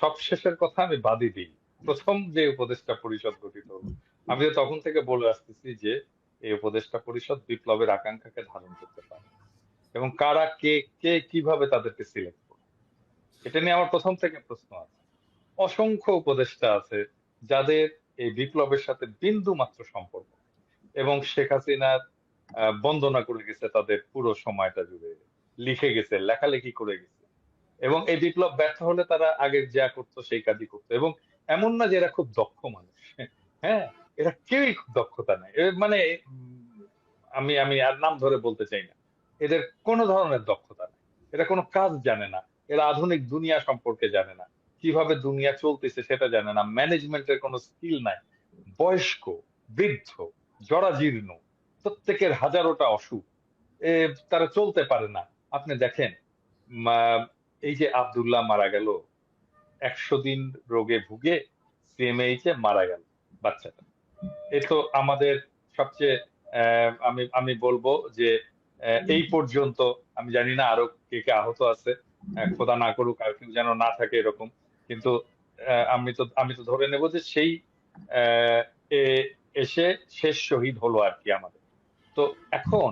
সবশেষের কথা আমি বাদই দিই। প্রথম যে উপদেষ্টা পরিষদ গঠিত হলো, আমি তো তখন থেকে বলে আসতেছি যে এই উপদেষ্টা পরিষদ বিপ্লবের আকাঙ্ক্ষাকে ধারণ করতে পারে, এবং কারা কে কে কিভাবে তাদেরকে সিলেক্ট করবে, এটা নিয়ে আমার প্রথম থেকে প্রশ্ন আছে। অসংখ্য উপদেষ্টা আছে যাদের এই বিপ্লবের সাথে বিন্দু মাত্র সম্পর্ক নেই, এবং শেখ হাসিনার বন্দনা করে গেছে তাদের পুরো সময়টা জুড়ে, লিখে গেছে, লেখালেখি করে গেছে, এবং এই বিপ্লব ব্যর্থ হলে তারা আগে যা করতো সেই কাজই করতো। এবং এমন না যে এরা খুব দক্ষ মানুষ, হ্যাঁ, এরা কেউই খুব দক্ষতা নাই, মানে আমি আমি আর নাম ধরে বলতে চাই না, এদের কোনো ধরনের দক্ষতা নেই, এরা কোনো কাজ জানে না, এরা আধুনিক দুনিয়া সম্পর্কে জানে না, কিভাবে দুনিয়া চলতেছে সেটা জানে না, ম্যানেজমেন্টের কোনো স্কিল নাই, বয়স্ক, বৃদ্ধ, জরাজীর্ণ, প্রত্যেকের হাজারোটা অসুখ, এ, তারা চলতে পারে না। আপনি দেখেন, এই যে আব্দুল্লাহ মারা গেল, 100 দিন রোগে ভুগে সিএমএইচ এ মারা গেল বাচ্চাটা। এ তো আমাদের সবচেয়ে, আমি আমি বলবো যে এই পর্যন্ত, আমি জানি না আরো কে কে আহত আছে, খোদা না করুক আর কেউ যেন না থাকে এরকম, কিন্তু আমি তো ধরে নেব যে সেই আহ, এসে শেষ শহীদ হলো আর কি আমাদের। তো এখন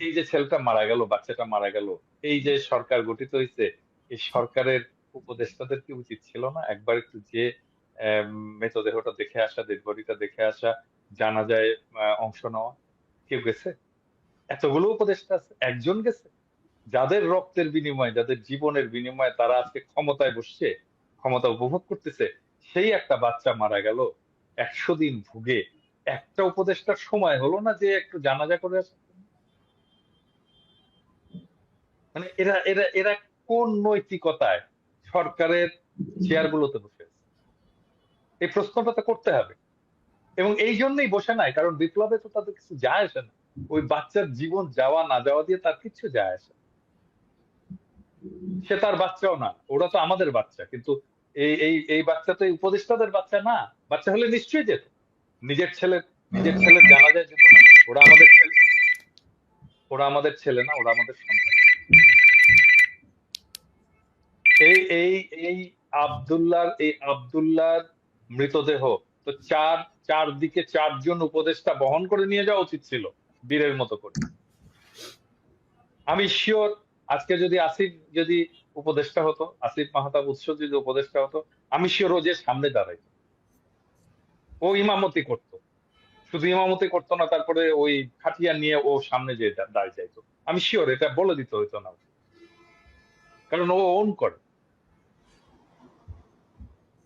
এই যে ছেলেটা মারা গেল, বাচ্চাটা মারা গেল, এই যে সরকার গঠিত হয়েছে, এই সরকারের উপদেষ্টাদের কি উচিত ছিল না একবার একটু যে মৃতদেহটা দেখে আসা, ডেড বডিটা দেখে আসা, জানাজায় অংশ নেওয়া? কেউ গেছে? এতগুলো উপদেষ্টা আছে, একজন গেছে? যাদের রক্তের বিনিময়ে, যাদের জীবনের বিনিময়ে তারা আজকে ক্ষমতায় বসছে, ক্ষমতা উপভোগ করতেছে, সেই একটা বাচ্চা মারা গেল 100 দিন ভুগে, একটা উপদেষ্টার সময় হলো না যে একটু জানাজা করে আসা? মানে এরা এরা এরা কোন নৈতিকতায় সরকারের চেয়ার গুলোতে বসে আছে? এই প্রশ্নটা তো করতে হবে। এবং এই জন্যই বসে নাই, কারণ বিপ্লবে তো তাদের কিছু যায় আসে না, ওই বাচ্চার জীবন যাওয়া না যাওয়া দিয়ে তার কিছু যায় আসে না। সে তার বাচ্চাও না, ওরা তো আমাদের বাচ্চা, কিন্তু এই বাচ্চা তো এই উপদেষ্টাদের বাচ্চা না। বাচ্চা হলে নিশ্চয়ই যেত, নিজের ছেলে, নিজের ছেলের জানাজায় যেত না? ওরা আমাদের ছেলে, ওরা আমাদের ছেলে না, ওরা আমাদের সন্তান। এই এই এই আব্দুল্লাহর মৃতদেহ তো চারদিকে চারজন উপদেষ্টা বহন করে নিয়ে যাওয়া উচিত ছিল, বীরের মতো করে। আমি শিওর আজকে যদি আসিফ, যদি উপদেষ্টা হতো, আসিফ মাহতাব উৎস যদি উপদেষ্টা হতো, আমি শিওর ও যে সামনে দাঁড়াইতো, ও ইমামতি করতো। শুধু ইমামতি করতো না, তারপরে ওই খাটিয়া নিয়ে ও সামনে যে দাঁড়িয়ে যাইতো। আমি শিওর এটা বলে দিতে হইতো না ওকে, কারণ ও ওন করে।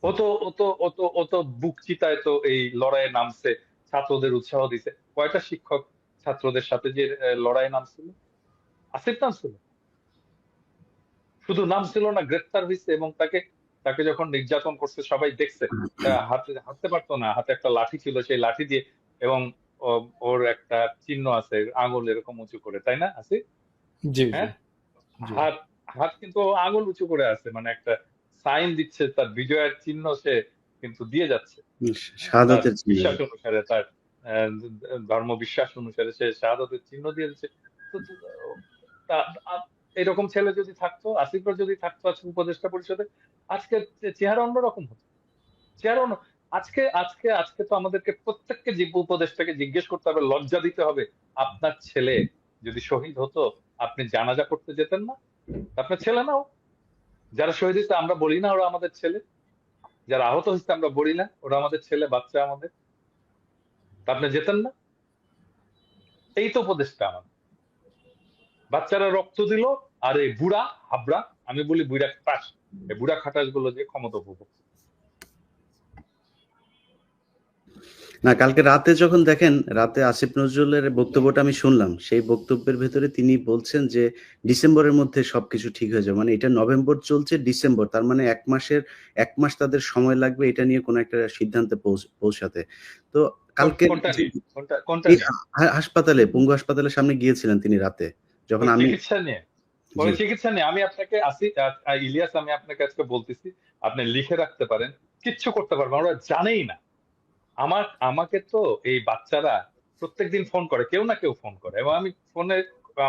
ও তো বুক চিতায় তো এই লড়াইয়ে নামছে, ছাত্রদের উৎসাহ দিছে। কয়টা শিক্ষক ছাত্রদের সাথে যে লড়াইয়ে নামছিল? আসিফ নামছিল? শুধু নামছিল না, গ্রেফতার হয়েছে, এবং তাকে তাকে যখন নির্যাতন করছে সবাই দেখছে। হাতে হাঁটতে পারতো না, হাতে একটা লাঠি ছিল, সেই লাঠি দিয়ে, এবং ওর একটা চিহ্ন আছে, আঙুল এরকম উঁচু করে, তাই না আসিফ? জি, জি, হ্যাঁ, জি। হাত হাত কিন্তু ও আঙুল উঁচু করে আছে, মানে একটা সাইন দিচ্ছে, তার বিজয়ের চিহ্ন সে কিন্তু দিয়ে যাচ্ছে। তার শাহাদাতের চিহ্ন। বিশ্বাস অনুসারে, তার ধর্ম বিশ্বাস অনুসারে সে শাহাদাতের চিহ্ন দিয়ে দিচ্ছে। তো এরকম ছেলে যদি থাকতো, আসিফের যদি থাকতো আজকে উপদেষ্টা পরিষদে, আজকে চেহারা অন্যরকম হতো, চেহারা অন্য। আজকে আজকে আজকে তো আমাদেরকে প্রত্যেককে উপদেষ্টাকে জিজ্ঞেস করতে হবে, লজ্জা দিতে হবে, আপনার ছেলে যদি শহীদ হতো, আপনি জানাজা করতে যেতেন না? আপনার ছেলে না ও? যারা শহীদ হয়েছে আমরা বলি না ওরা আমাদের ছেলে? যারা আহত হয়েছে আমরা বলি না ওরা আমাদের ছেলে, বাচ্চা আমাদের? তা আপনি যেতেন না? এই তো উপদেশটা আমাদের। বাচ্চারা রক্ত দিল, আর এই বুড়া হাবড়া, আমি বলি বুড়া খাটাস, এই বুড়া খাটাস গুলো যে ক্ষমতা উপভোগ করছে। না, কালকে রাতে যখন দেখেন, রাতে আসিফ নজরুলের বক্তব্যটা আমি শুনলাম, সেই বক্তব্যের ভেতরে তিনি বলছেন যে ডিসেম্বরের মধ্যে সবকিছু ঠিক হয়ে যাবে। মানে এটা নভেম্বর চলছে, ডিসেম্বর, তার মানে 1 মাস তাদের সময় লাগবে এটা নিয়ে কোনো একটা সিদ্ধান্তে পৌঁছাতে। তো কালকে কোনটা নিয়ে, কোনটা এই নিয়ে? হাসপাতালে, পঙ্গু হাসপাতালের সামনে গিয়েছিলেন তিনি রাতে, যখন ওই আমি। চিকিৎসা নিয়ে? জি। ওই চিকিৎসা নিয়ে আমি আপনাকে ইলিয়াস, আমি আপনাকে আজকে বলতেছি, আপনি লিখে রাখতে পারেন, কিচ্ছু করতে পারবেন না। ওরা জানেই না। আমাকে তো এই বাচ্চারা প্রত্যেকদিন ফোন করে, কেউ না কেউ ফোন করে, এবং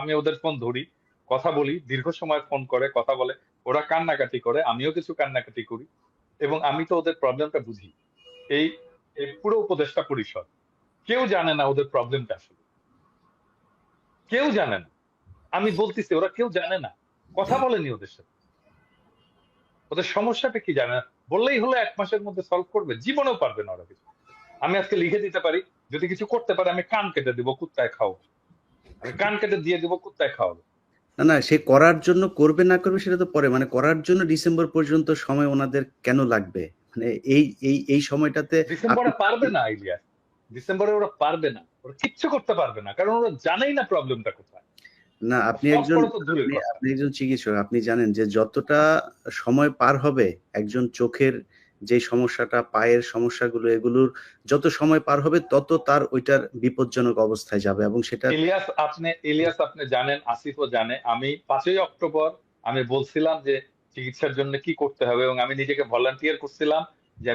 আমি ওদের ফোন ধরি, কথা বলি, দীর্ঘ সময় ফোন করে কথা বলে। ওরা কান্নাকাটি করে, আমিও কিছু কান্নাকাটি করি, এবং আমি তো ওদের প্রবলেমটা বুঝি। এই এই পুরো উপদেষ্টা পরিষদ কেউ জানে না ওদের প্রবলেমটা আসলে, কেউ জানে না। আমি বলতেছি ওরা কেউ জানে না, কথা বলেনি ওদের সাথে, ওদের সমস্যাটা কি জানে না। বললেই হলো 1 মাসের মধ্যে সলভ করবে, জীবনেও পারবে না ওরা কিছু। আমি আজকে লিখে দিতে পারি, যদি কিছু করতে পারে আমি কান কেটে দিব, কুত্তায় খাও, আমি কান কেটে দিয়ে দিব, কুত্তায় খাওয়াবো। না না, সে করার জন্য করবে না করবে সেটা তো পরে, মানে করার জন্য ডিসেম্বর পর্যন্ত সময় ওনাদের কেন লাগবে? মানে এই এই এই সময়টাতে আপনি ডিসেম্বরে পারবে না ইলিয়াস, ডিসেম্বরে ওরা পারবে না, ওরা কিচ্ছু করতে পারবে না, কারণ ওরা জানেই না প্রবলেমটা কোথায়। না, আপনি সলভ একজন করা তো দূরের আপনি কথা। আপনি একজন চিকিৎসক, আপনি জানেন যে যতটা সময় পার হবে একজন চোখের যে সমস্যাটা, পায়ের সমস্যাগুলো, এগুলোর যত সময় পার হবে তত তার ওইটার বিপজ্জনক অবস্থায় যাবে, এবং সেটা ইলিয়াস আপনি জানেন, আসিফও জানে, আমি 5ই অক্টোবর আমি বলছিলাম যে চিকিৎসার জন্য কি করতে হবে, এবং আমি নিজেকে ভলান্টিয়ার করছিলাম যে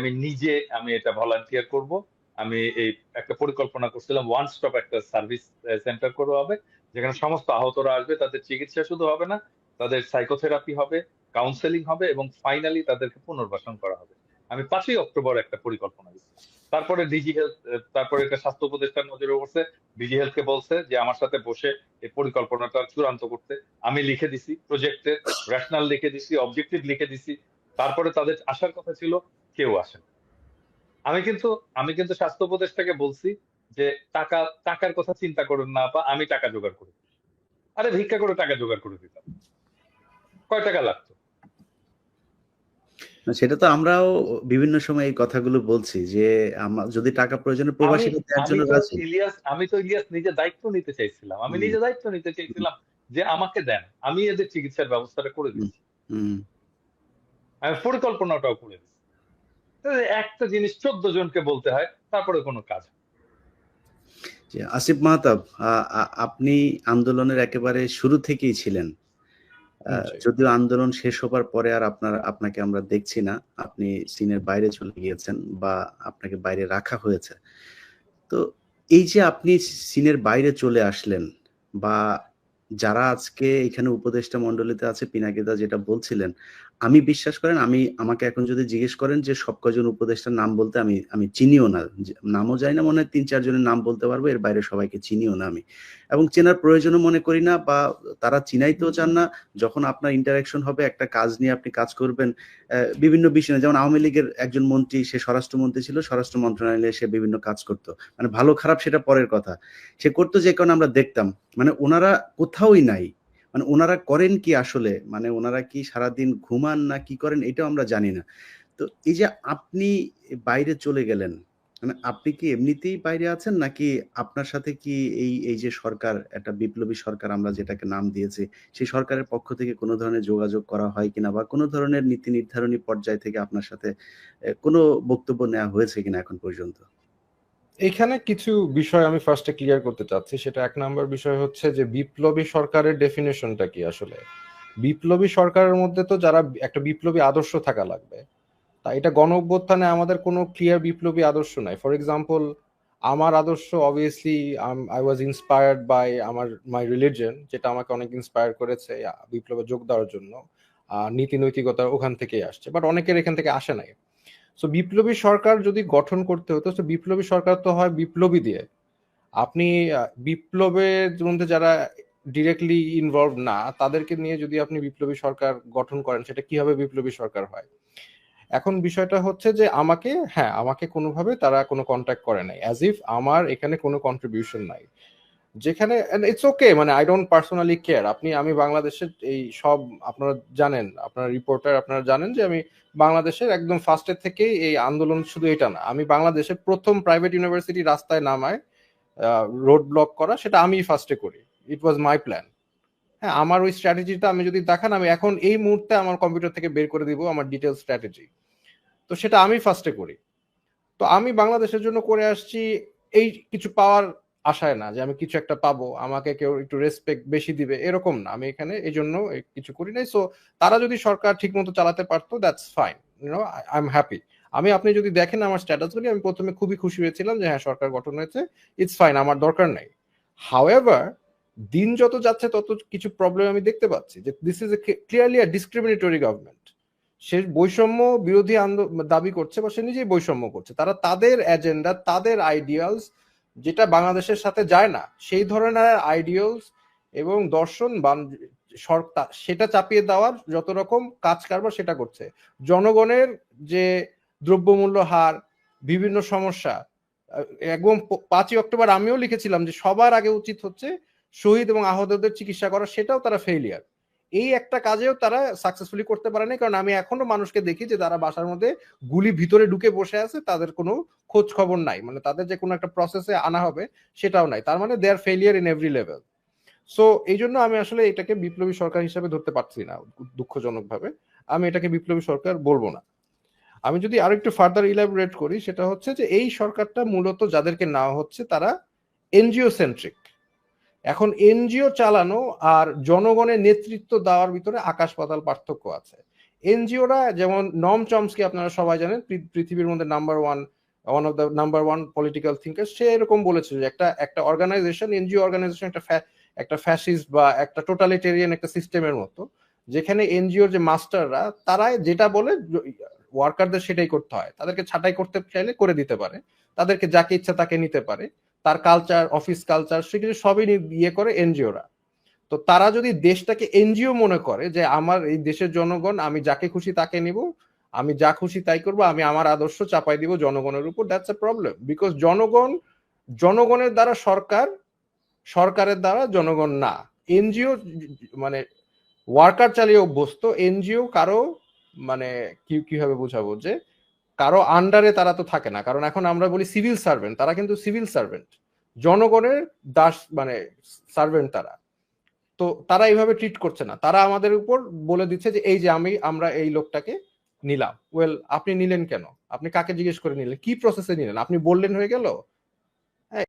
আমি এটা ভলান্টিয়ার করব। আমি এই একটা পরিকল্পনা করছিলাম, ওয়ান স্টপ একটা সার্ভিস সেন্টার করা হবে, যেখানে সমস্ত আহতরা আসবে, তাদের চিকিৎসা শুধু হবে না, তাদের সাইকোথেরাপি হবে, কাউন্সেলিং হবে, এবং ফাইনালি তাদেরকে পুনর্বাসন করা হবে। আমি 5ই অক্টোবর একটা পরিকল্পনা দিচ্ছি। তারপরে ডিজি হেলথ, তারপরে এটা স্বাস্থ্য উপদেষ্টার নজরে পড়ছে, ডিজি হেলথকে বলছে যে আমার সাথে বসে এই পরিকল্পনাটা চূড়ান্ত করতে। আমি লিখে দিছি প্রজেক্টের রেশনাল, লিখে দিছি অবজেক্টিভ, লিখে দিছি। তারপরে তাদের আসার কথা ছিল, কেউ আসেন। আমি কিন্তু আমি কিন্তু স্বাস্থ্য উপদেষ্টাকে বলছি যে টাকার কথা চিন্তা করুন না আপা, আমি টাকা জোগাড় করে দিই। আরে ভিক্ষা করে টাকা জোগাড় করে দিতাম, কয় টাকা লাগতো? সেটা তো আমরাও বিভিন্ন সময় এই কথাগুলো বলছি যে যদি টাকা প্রয়োজনে আমি প্রবাসীরা দেওয়ার আমি জন্য তো রাজি। ইলিয়াস নিজে দায়িত্ব নিতে চাইছিলাম, আমি হুম, নিজে দায়িত্ব নিতে চাইছিলাম যে আমাকে দেন, আমি এদের চিকিৎসার ব্যবস্থাটা করে হুম, দিচ্ছি, হুম। আমি পরিকল্পনাটাও করে দিচ্ছি। তো একটা জিনিস 14 জনকে বলতে হয়, তারপরে কোনো কাজ হয় না। যে আসিফ মাহতাব, আপনি আন্দোলনের একেবারে শুরু থেকেই ছিলেন। জি। যদিও আন্দোলন শেষ হবার পরে আর আপনাকে আমরা দেখছি না, আপনি সিনের বাইরে চলে গিয়েছেন বা আপনাকে বাইরে রাখা হয়েছে। তো এই যে আপনি সিনের বাইরে চলে আসলেন, বা যারা আজকে এখানে উপদেষ্টা মণ্ডলীতে আছে, পিনাকিদা যেটা বলছিলেন, আমি বিশ্বাস করেন, আমাকে এখন যদি জিজ্ঞেস করেন যে সব কয়জন উপদেষ্টার নাম বলতে, আমি চিনিও না, নামও জানি না, মনে হয় 3-4 জনের নাম বলতে পারবো, এর বাইরে সবাইকে চিনিও না আমি, এবং চেনার প্রয়োজনও মনে করি না, বা তারা চিনাইতেও চান না। যখন আপনার ইন্টারাকশন হবে, একটা কাজ নিয়ে আপনি কাজ করবেন, বিভিন্ন বিষয়, যেমন আওয়ামী লীগের একজন মন্ত্রী, সে স্বরাষ্ট্রমন্ত্রী ছিল, স্বরাষ্ট্র মন্ত্রণালয়ে সে বিভিন্ন কাজ করতো, মানে ভালো খারাপ সেটা পরের কথা, সে করতো যে কারণে আমরা দেখতাম, মানে ওনারা কোথাওই নাই, মানে ওনারা করেন কি আসলে, মানে ওনারা কি সারাদিন ঘুমান না কি করেন এটাও আমরা জানি না। তো এই যে আপনি বাইরে চলে গেলেন, মানে আপনি কি এমনিতেই বাইরে আছেন, নাকি আপনার সাথে কি এই এই যে সরকার, একটা বিপ্লবী সরকার আমরা যেটাকে নাম দিয়েছি, সেই সরকারের পক্ষ থেকে কোনো ধরনের যোগাযোগ করা হয় কিনা, বা কোনো ধরনের নীতি নির্ধারণী পর্যায় থেকে আপনার সাথে কোনো বক্তব্য নেওয়া হয়েছে কিনা এখন পর্যন্ত? এখানে কিছু বিষয় আমি ফার্স্টে ক্লিয়ার করতে চাচ্ছি। সেটা 1 নাম্বার বিষয় হচ্ছে যে বিপ্লবী সরকারের ডেফিনেশনটা কি আসলে। বিপ্লবী সরকারের মধ্যে তো যারা একটা বিপ্লবী আদর্শ থাকা লাগবে। তা এটা গণ অভ্যুত্থানে আমাদের কোনো ক্লিয়ার বিপ্লবী আদর্শ নাই। ফর এক্সাম্পল, আমার আদর্শ obviously I was inspired by my religion, যেটা আমাকে অনেক ইন্সপায়ার করেছে বিপ্লবে যোগ দেওয়ার জন্য। নীতি নৈতিকতা ওখান থেকেই আসছে, বাট অনেকের এখান থেকে আসে নাই। সো বিপ্লবী সরকার যদি গঠন করতে হতো, তো বিপ্লবী সরকার তো হয় বিপ্লবী দিয়ে। আপনি বিপ্লবের মধ্যে যারা ডিরেক্টলি ইনভলভ না, তাদেরকে নিয়ে যদি আপনি বিপ্লবী সরকার গঠন করেন, সেটা কিভাবে বিপ্লবী সরকার হয়? এখন বিষয়টা হচ্ছে যে আমাকে কোনোভাবে তারা কোনো কন্ট্যাক্ট করে নাই, অ্যাজ ইফ আমার এখানে কোনো কন্ট্রিবিউশন নাই। যেখানে ইটস ওকে, মানে আই ডোন্ট পার্সোনালি কেয়ার। আমি বাংলাদেশের এই সব, আপনারা জানেন, আপনারা রিপোর্টার, আপনারা জানেন যে আমি বাংলাদেশের একদম ফার্স্টের থেকেই এই আন্দোলন, শুধু এটা না, আমি বাংলাদেশের প্রথম প্রাইভেট ইউনিভার্সিটি রাস্তায় নামায় রোড ব্লক করা, সেটা আমি ফার্স্টে করি। ইট ওয়াজ মাই প্ল্যান। হ্যাঁ, আমার ওই স্ট্র্যাটেজিটা আমি যদি দেখান, আমি এখন এই মুহূর্তে আমার কম্পিউটার থেকে বের করে দিব আমার ডিটেল স্ট্র্যাটেজি। তো সেটা আমি ফার্স্টে করি। তো আমি বাংলাদেশের জন্য করে আসছি এই কিছু পাওয়ার আশায় না, যে আমি কিছু একটা পাবো, আমাকে কেউ একটু রেসপেক্ট বেশি দিবে, এরকম না। আমি এখানে এই জন্য কিছু করি নাই। সো তারা যদি সরকার ঠিক মতো চালাতে পারতো, that's fine, I am happy. আপনি যদি দেখেন আমার স্ট্যাটাসগুলি, আমি প্রথমে খুবই খুশি হয়েছিলাম যে হ্যাঁ, সরকার গঠন হয়েছে, ইটস ফাইন, আমার দরকার নাই। হাউএভার, দিন যত যাচ্ছে তত কিছু প্রবলেম আমি দেখতে পাচ্ছি যে this is clearly a discriminatory government. সে বৈষম্য বিরোধী দাবি করছে বা সে নিজেই বৈষম্য করছে। তারা তাদের এজেন্ডা, তাদের আইডিয়ালস যেটা বাংলাদেশের সাথে যায় না, সেই ধরনের আইডিয়ালস এবং দর্শন সেটা চাপিয়ে দেওয়ার যত রকম কাজ কারবার সেটা করছে। জনগণের যে দ্রব্যমূল্য হার, বিভিন্ন সমস্যা, একদম 5ই অক্টোবর আমিও লিখেছিলাম যে সবার আগে উচিত হচ্ছে শহীদ এবং আহতদের চিকিৎসা করা, সেটাও তারা ফেইলিয়ার। এই একটা কাজেও তারা সাকসেসফুলি করতে পারেনি, কারণ আমি এখনো মানুষকে দেখি যে তারা বাসার মধ্যে গুলি ভিতরে ঢুকে বসে আছে, তাদের কোনো খোঁজ খবর নাই, মানে তাদের যে কোনো একটা প্রসেসে আনা হবে সেটাও নাই। তার মানে they are failure in every level. So এই জন্য আমি আসলে এটাকে বিপ্লবী সরকার হিসেবে ধরতে পারছি না, দুঃখজনক ভাবে। আমি এটাকে বিপ্লবী সরকার বলবো না। আমি যদি আরো একটু ফার্দার ইলাবোরেট করি, সেটা হচ্ছে যে এই সরকারটা মূলত যাদেরকে নেওয়া হচ্ছে তারা এনজিও সেন্ট্রিক। এখন এনজিও চালানো আর জনগণের নেতৃত্ব দেওয়ার ভিতরে আকাশ পাতাল পার্থক্য আছে। এনজিওরা যেমন নম চমস্কি আপনারা সবাই জানেন, পৃথিবীর মধ্যে one of the number one political thinker, সে এরকম বলেছিল যে একটা অর্গানাইজেশন, এনজিও অর্গানাইজেশন একটা ফ্যাসিস্ট বা একটা টোটালিটেরিয়ান একটা সিস্টেমের মতো, যেখানে এনজিওর যে মাস্টাররা তারা যেটা বলে ওয়ার্কারদের সেটাই করতে হয়। তাদেরকে ছাঁটাই করতে চাইলে করে দিতে পারে, তাদেরকে যাকে ইচ্ছা তাকে নিতে পারে, তার কালচার, অফিস কালচার, সেগুলো সবই ইয়ে করে এনজিওরা। তো তারা যদি দেশটাকে এনজিও মনে করে যে আমার এই দেশের জনগণ, আমি যাকে খুশি তাকে নিব, আমি যা খুশি তাই করবো, আমি আমার আদর্শ চাপাই দিব জনগণের উপর, দ্যাটস এ প্রবলেম। বিকজ জনগণের দ্বারা সরকার, সরকারের দ্বারা জনগণ না। এনজিও মানে ওয়ার্কার চালিয়ে অভ্যস্ত, এনজিও কারো মানে কিভাবে বুঝাবো, যে কারো আন্ডারে তারা তো থাকে না। কারণ এখন আমরা বলি সিভিল সার্ভেন্ট, তারা কিন্তু সিভিল সার্ভেন্ট, জনগণের দাস মানে সার্ভেন্ট তারা। তো তারা এইভাবে ট্রিট করছে না, তারা আমাদের উপর বলে দিচ্ছে যে এই যে আমরা এই লোকটাকে নিলাম। ওয়েল, আপনি নিলেন কেন? আপনি কাকে জিজ্ঞেস করে নিলেন? কি প্রসেসে নিলেন? আপনি বললেন হয়ে গেল?